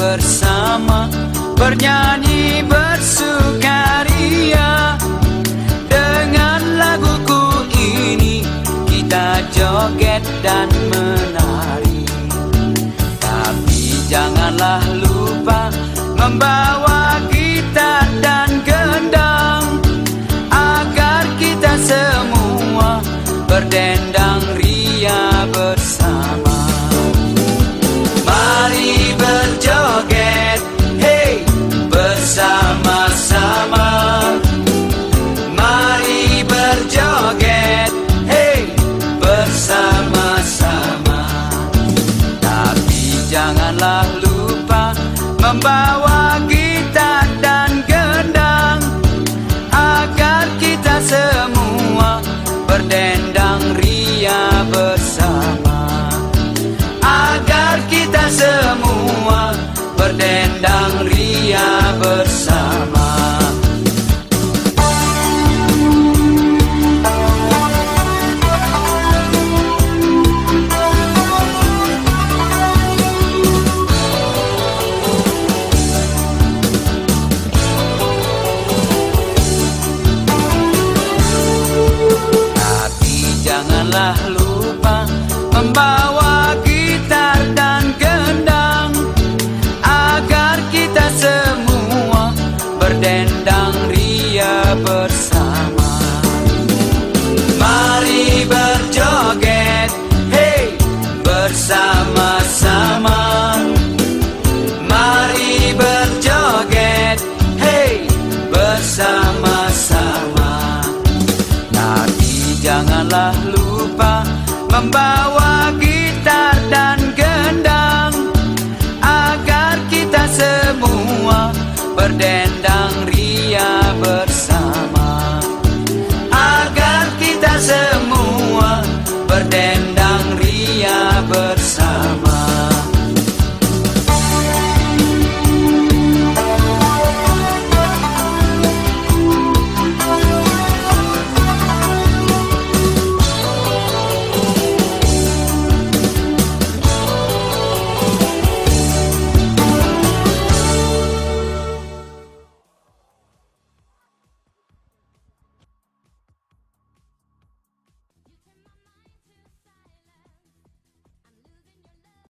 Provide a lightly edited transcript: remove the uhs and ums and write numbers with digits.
bersama, bernyanyi bersukaria. Dengan laguku ini kita joget dan menari. Tapi janganlah lupa membawa gitar dan gendang, agar kita semua berdendang ria bersama. Mari berjoget, hey, bersama-sama. Mari berjoget, hey, bersama-sama. Tapi janganlah lupa membawa gitar dan gendang, agar kita semua berdendang ria bersama. Agar kita semua berdendang ria bersama. Janganlah lupa membawa gitar dan gendang, agar kita semua berdendang ria bersama. Mari berjoget, hey, bersama-sama. Mari berjoget, hey, bersama-sama. Janganlah lupa membawa gitar dan gendang, agar kita semua berdendang ria bersama. Agar kita semua berdendang ria bersama.